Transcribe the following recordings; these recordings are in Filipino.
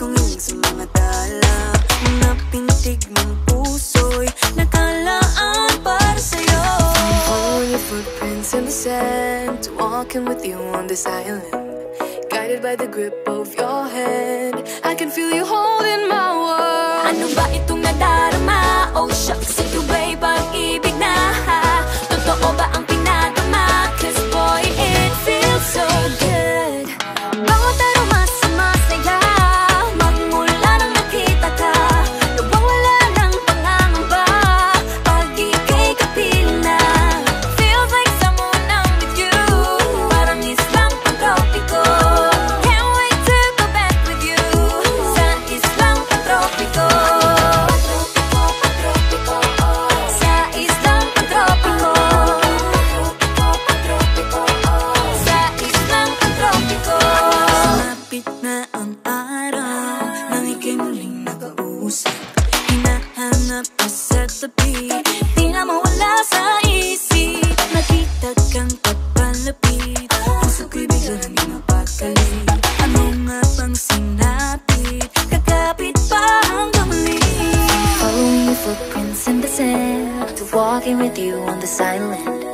kong hiling sa mga tala. Mga pintig ng puso'y nakalaan para sa'yo. Following your footprints in the sand, walking with you on this island, guided by the grip of your hand. I can feel you holding my world. Ano ba itong nadarama? Oh shucks, ito ba'y pag-ibig na? Totoo ba ang pinadama? Cause boy, it feels so good. Bawat aroma sumasaya, magmula nang nakita ka. Nawawala ng pangangamba pag ika'y kapiling na. Feels like someone I'm with you, parang islang pantropiko. Can't wait to go back with you sa islang pantropiko. Sa islang pantropiko. Sa islang pantropiko. Sumapit na ang araw nang ika'y muling nakausap. Hinahanap ka sa tabi, di na mawala sa isip. Nakita kang papalapit, puso ko'y bigla nang di mapakali. Ano nga bang sinapit? Kakapit pa hanggang muli. Following your footprints in the sand, to walking with you on this island,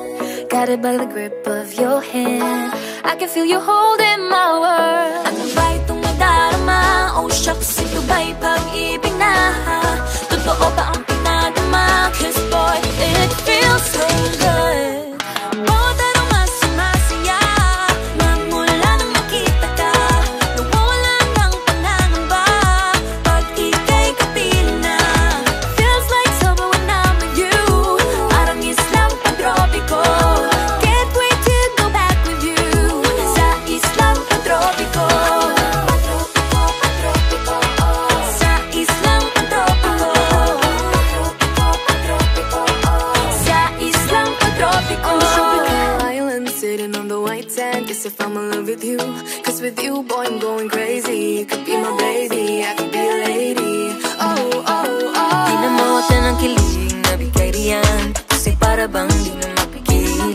guided by the grip of your hand. I can feel you holding my world. Ano ba itong nadarama? Oh shucks, ito ba'y pag-ibig na? Totoo ba ang pinadama? Cause boy, it feels so good. Bawat aroma sumasaya, magmula nang makita ka. Nawawala ng pangangamba pag ika'y kapiling na. Feels like summer when I'm with you, parang islang pantropiko. Can't wait to go back with you sa islang pantropiko. Sa islang pantropiko. Sa islang pantropiko. On the tropical island, sitting on the white sand, guess if I'm in love with you. Cause with you, boy, I'm going crazy. You could be my baby, I could be a lady. Oh, oh, oh. Di na mawata ng kilig na bigay riyan, kasi para bang di na mapigil.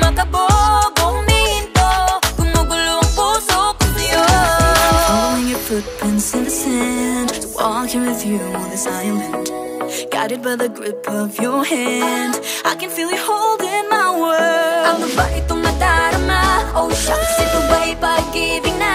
Makabog o huminto, gumugulo ang puso ko sa'yo. Following your footprints in the sand, walking with you on this island, guided by the grip of your hand. I can feel you holding my world. Ano ba itong nadarama? Oh shucks, ito ba'y pag-ibig na?